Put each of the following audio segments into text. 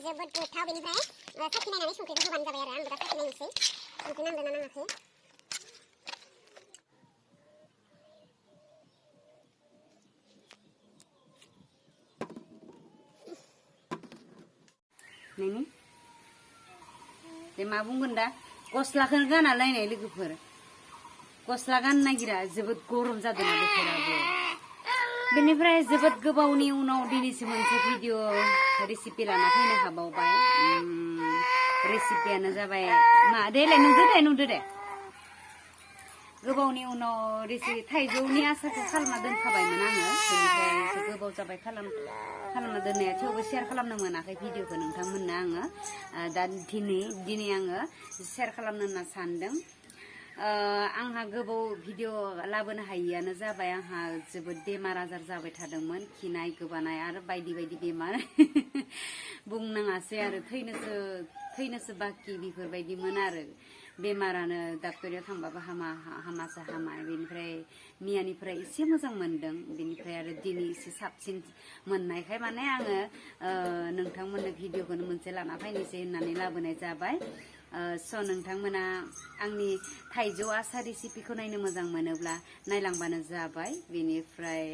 जोबोद गोथाव बेनिफ्राय साखि नायनानै संख्रिखौ होबानो जाबाय आरो आंबो दा साखि नायनोसै संख्रि नांदोंना नाङाखै Nini, मा बुंगोन दा गस्लाखौनो गाना लायनाय लोगोफोर गस्ला गाननो नागिरा जोबोद गरम जादों बोथोराबो बेनिफ्राय जोबोद गोबावनि उनाव दिनैसो मोनसे भिडिअ रेसिपि लाना फैनो हाबावबाय रेसिपियानो जाबाय मा देलाय नुदो दे गोबावनि उनाव रेसिपि थाइजौनि आसारखौ खालामना दोनखाबायमोन आङो बेनिफ्राय गोबाव जाबाय खालामना दोननाया थेवबो शेयार खालामनो मोनाखै भिडिअखौ नोंथांमोननो आङो दा दिनै आङो शेयार खालामनो होनना सानदों आंहा गोबाव भिडिअ लाबोनो हायियानो जाबाय आंहा जोबोद बेमार आजार जाबाय थादोंमोन खिनाय गोबानाय आरो बायदि बायदि बेमार बुंनाङासै आरो थैनोसो बाखि बेफोरबायदिमोन आरो बेमारानो डाक्टरयाव थांबाबो हामासो हामा बेनिफ्राय मियानिफ्राय एसे मोजां मोनदों बेनिफ्राय आरो दिनै एसे साबसिन मोननायखाय माने आङो नोंथांमोननो भिडिअखौनो मोनसे लाना फैनोसै होननानै लाबोनाय जाबाय स' नोंथांमोना आंनि थाइजौ आसार रेसिपिखौ नायनो मोजां मोनोब्ला नायलांबानो जाबाय बेनिफ्राय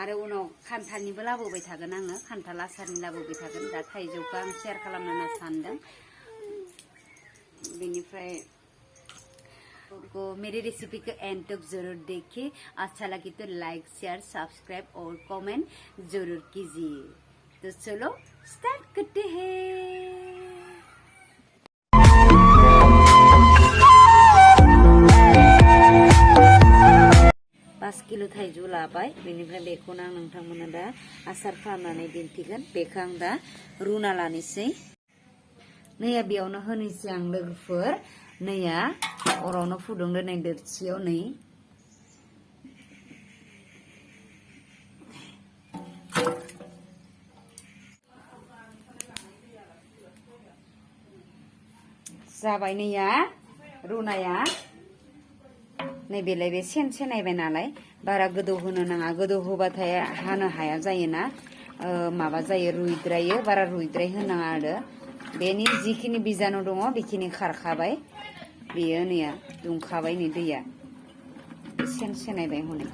आरो उनाव खान्थालनिबो लाबोबाय थागोन आङो खान्थाल आसारनि लाबोबाय थागोन दा थाइजौखौ आं शेयार खालामनो होनना सानदों बेनिफ्राय को मेरी रेसिपी को एंड तक जरूर देखिए अच्छा लगे तो लाइक शेयर सब्सक्राइब और कमेंट जरूर कीजिए तो चलो स्टार्ट करते हैं 5 किलो थाइजौ लाबाय बेनिफ्राय बेखौनो आं नोंथांमोननो दा आसार खालामनानै दिन्थिगोन बेखौ आं दा रुना लानोसै नैया बेयावनो होनोसै आं लोगोफोर नैया अरावनो फुदुंदो नै दोबसियाव नै जाबाय नैया रुनाया नै बेलाय बे सेनायबाय नालाय बारा गोदौ होनो नाङा गोदौ होबाथाय हानो हाया जायोना माबा जायो रुइद्रायो बारा रुइद्राय होनाङा आरो बेनि जिखिनि बिजानु दङ बेखिनि खारखाबाय बेयो नैया दुंखाबाय नै दैया सेनायबाय हनै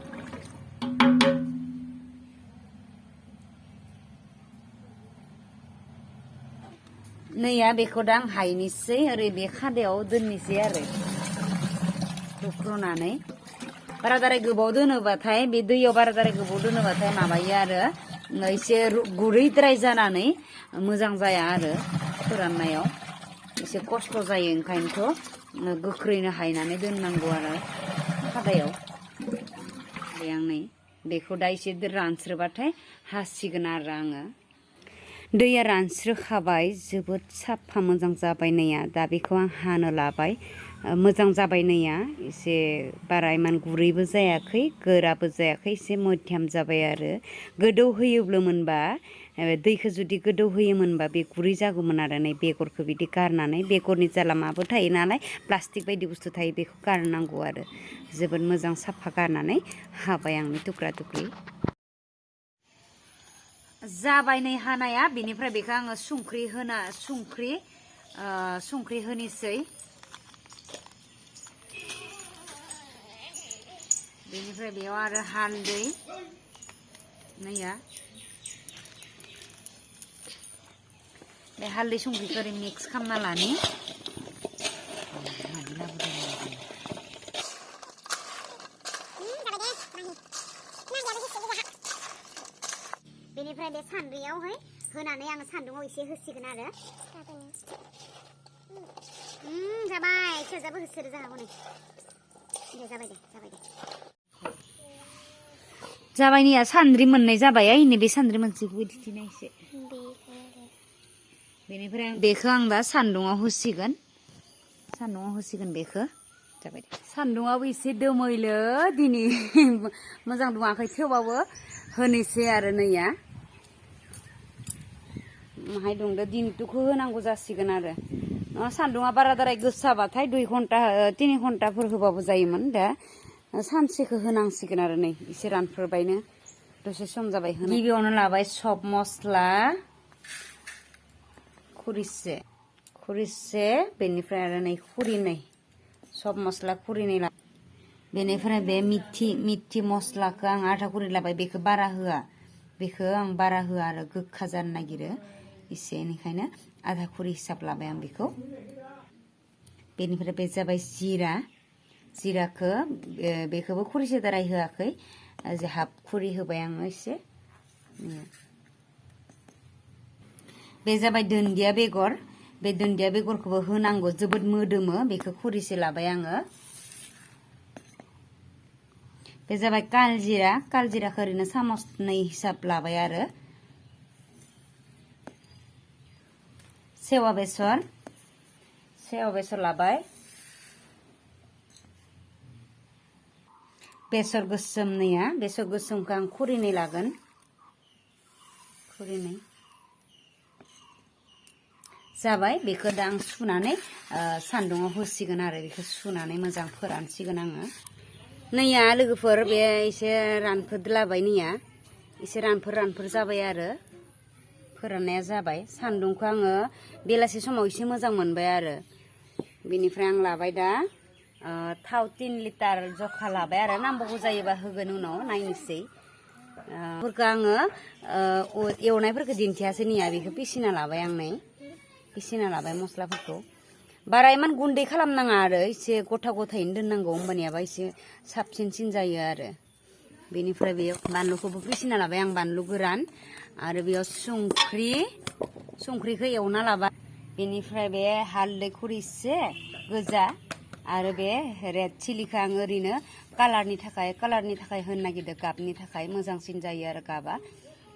नैया बेखौ दा आं हायनोसै ओरै बे खादायाव दोननोसै आरो रुख्रुनानै बाराद्राय गोबाव दोनोबाथाय बे दैयाव बाराद्राय गोबाव दोनोबाथाय माबायो आरो एसे गुरैद्राय जानानै मोजां जाया आरो फोराननायाव एसे खस्थ' जायो ओंखायनोथ' गोख्रैनो हायनानै दोननांगौ आरो खादायाव बे आं नै बेखौ दा एसे रानस्रोबाथाय हासिगोन आरो आङो दैया रानस्रोखाबाय जोबोद साफा मोजां जाबाय नैया दा बेखौ आं हानो लाबाय मोजां जाबाय नैया एसे बारा इमान गुरैबो जायाखै गोराबो जायाखै एसे मध्यम जाबाय आरो गोदौ होयोब्लामोनबा दैखौ जुदि गोदौ होयोमोनबा बे गुरै जागौमोन आरो नै बेगरखौ बिदि गारनानै बेगरनि जालामाबो थायो नालाय प्लास्टिक बायदि बुस्थु थायो बेखौ गारनांगौ आरो जोबोद मोजां साफा गारनानै हाबाय आंनि थुख्रा थुख्रि जाबाय नै हानाया बेनिफ्राय बेखौ आङो संख्रि होनोसै बेनिफ्राय बेयाव आरो हालदै नैया बे हालदै संख्रिखौ ओरै मिक्स खालामना लानि बेनिफ्राय बे सान्द्रियावहाय होनानै आङो सान्दुङाव एसे होसिगोन आरो जाबाय सोरजाबो होसोरो जाहागौ नै दे जाबाय दे जाबाय नैया सान्द्रि मोननाय जाबाय नैबे सान्द्रि मोनसेखौबो दिन्थिनाय एसे बेनिफ्राय बेखौ आं दा सान्दुङाव होसिगोन बेखौ जाबाय दे सान्दुङावबो एसे दोमैलो दिनै मोजां दुङाखै थेवबाबो होनोसै आरो नैया माहाय दुंदो दिनैथ'खौ होनांगौ जासिगोन आरो सान्दुङा बाराद्राय गोसाबाथाय 2 घन्टा 3 घन्टाफोर होबाबो जायोमोन दा सानसेखौ होनांसिगोन आरो नै एसे रानफोरबायनो दसे सम जाबाय गिबियावनो लाबाय सब मस्ला खुरिसे बेनिफ्राय आरो नै खुरिनै सब मस्ला खुरिनै ला बेनिफ्राय बे मिथि मस्लाखौ आं आधा खुरि लाबाय बेखौ बारा होआ आरो गोखा जानो नागिरो एसे बेनिखायनो आधा खुरि हिसाब लाबाय आं बेखौ बेनिफ्राय बे जाबाय जिराखौ बेखौबो खुरिसे दाराय होआखै जे हाफ खुरि होबाय आङो एसे बे जाबाय दुन्दिया बेगर बे दुन्दिया बेगरखौबो होनांगौ जोबोद मोदोमो बेखौ खुरिसे लाबाय आङो बे जाबाय कालजिराखौ ओरैनो सामसनै हिसाब लाबाय आरो सेवा बेसर लाबाय बेसर गोसोमखौ आं खुरिनै लागोन खुरिनै जाबाय बेखौ दा आं सुनानै सान्दुङाव होसिगोन आरो बेखौ सुनानै मोजां फोरानसिगोन आङो नैया लोगोफोर बे एसे रानफोरलाबाय नैया एसे रानफोर जाबाय आरो फोराननाया जाबाय सान्दुंखौ आङो बेलासि समाव एसे मोजां मोनबाय आरो बेनिफ्राय आं लाबाय दा थाव 3 लिटार जखा लाबाय आरो नांबावगौ जायोबा होगोन उनाव नायनोसै फोरखौ आङो एवनायफोरखौ दिन्थियासै नैया बेखौ पिसिना लाबाय मस्लाफोरखौ बारा इमान गुन्दै खालामनाङा आरो एसे गथा गथायैनो दोननांगौ होमबानियाबा एसे साबसिनसिन जायो आरो बेनिफ्राय बेयाव बानलुखौबो पिसिना लाबाय आं बानलु गोरान आरो बेयाव संख्रिखौ एवना लाबाय बेनिफ्राय बे हालदै खुरिसे गोजा आरो बे रेड चिलिखौ आं ओरैनो कालारनि थाखाय होनो नागिरदों गाबनि थाखाय मोजांसिन जायो आरो गाबा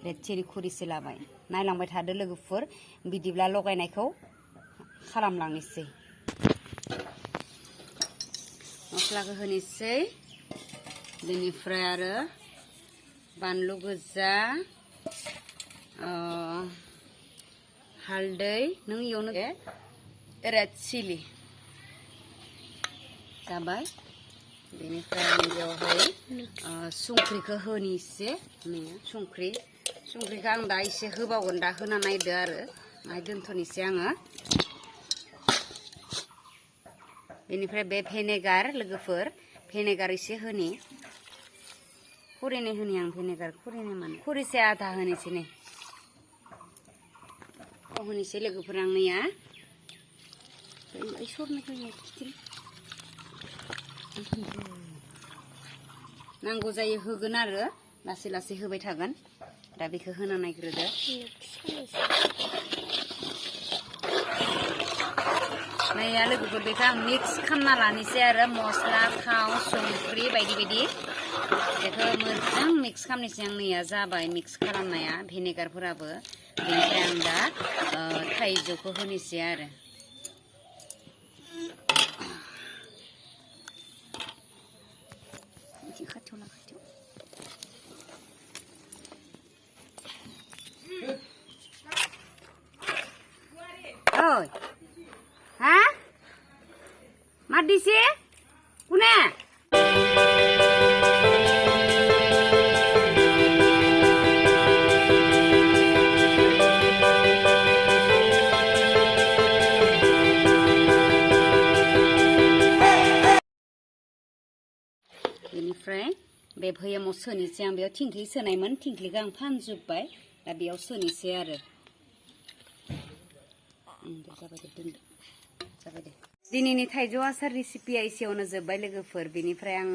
रेड चिलि खुरिसे लाबाय नायलांबाय थादो लोगोफोर बिदिब्ला लगायनायखौ खालामलांनोसै मस्लाखौ होनोसै बेनिफ्राय आरो बानलु गोजा हालदै नों इयावनो रेड चिलि जाबाय बेनिफ्राय आं बेयावहाय संख्रिखौ होनोसै संख्रिखौ आं दा एसे होबावगोन दा होना नायदो आरो माय दोनथ'नोसै आङो बेनिफ्राय बे लोगोफोर भेनेगार एसे होनि खुरिनै होनि आं भेनेगार खुरिनै माने खुरिसे आधा होनोसै नै होनोसै लोगोफोर आं नैया नांगौ जायो होगोन आरो लासै होबाय थागोन दा बेखौ होना नायग्रोदो नैया लोगोफोर बेखौ आं मिक्स खालामना लानोसै आरो मस्ला थाव संख्रि बायदि बेखौ मोजां मिक्स खालामनोसै आं नैया जाबाय मिक्स खालामनाया भेनेगारफोराबो बेनिफ्राय आं दा थाइजौखौ होनोसै आरो ओइ हा मा दिसे कुने बेनिफ्राय बे भैयामाव सोनोसै आं बेयाव थिंख्लि सोनायमोन थिंख्लिखौ आं फानजोब्बाय दा बेयाव सोनोसै आरो जाबाय दे दिनैनि थाइजौ आसार रेसिपिया एसेयावनो जोब्बाय लोगोफोर बेनिफ्राय आं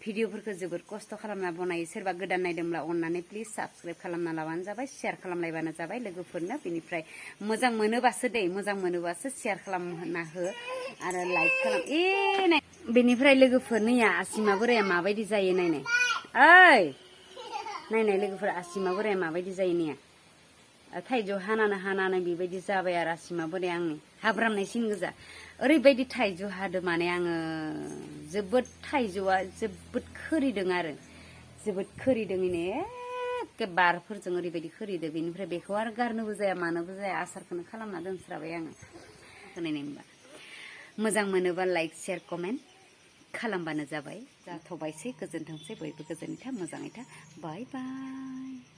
भिडिअफोरखौ जोबोद खस्थ' खालामना बनायो सोरबा गोदान नायदोंब्ला अननानै प्लिज साबस्क्राइब खालामना लाबानो जाबाय शेयार खालामलायबानो जाबाय लोगोफोरनो बेनिफ्राय मोजां मोनोबासो शेयार खालामना हो आरो लाइक खालाम बेनिफ्राय लोगोफोर नैया आसिमा बोराया माबायदि जायो नायनाय नायनाय लोगोफोर आसिमा बोराया माबायदि जायो नैया थाइजौ हानानै बेबायदि जाबाय आरो आसिमा बोराया आंनि हाब्रामनायसिन गोजा ओरैबायदि थाइजौ हादो माने आङो थाइजौआ जोबोद खोरिदों आरो जोबोद खोरिदों एखे बारफोरजों ओरैबायदि खोरिदों बेनिफ्राय बेखौ आरो गारनोबो जाया मानोबो जाया आसारखौनो खालामना दोनस्राबाय आङो होनायनायमोनबा मोजां मोनोबा लाइक शेयार कमेन्ट खालामबानो जाबाय जाथ'बायसै गोजोनथोंसै बयबो गोजोनै था मोजाङै था बाय बाय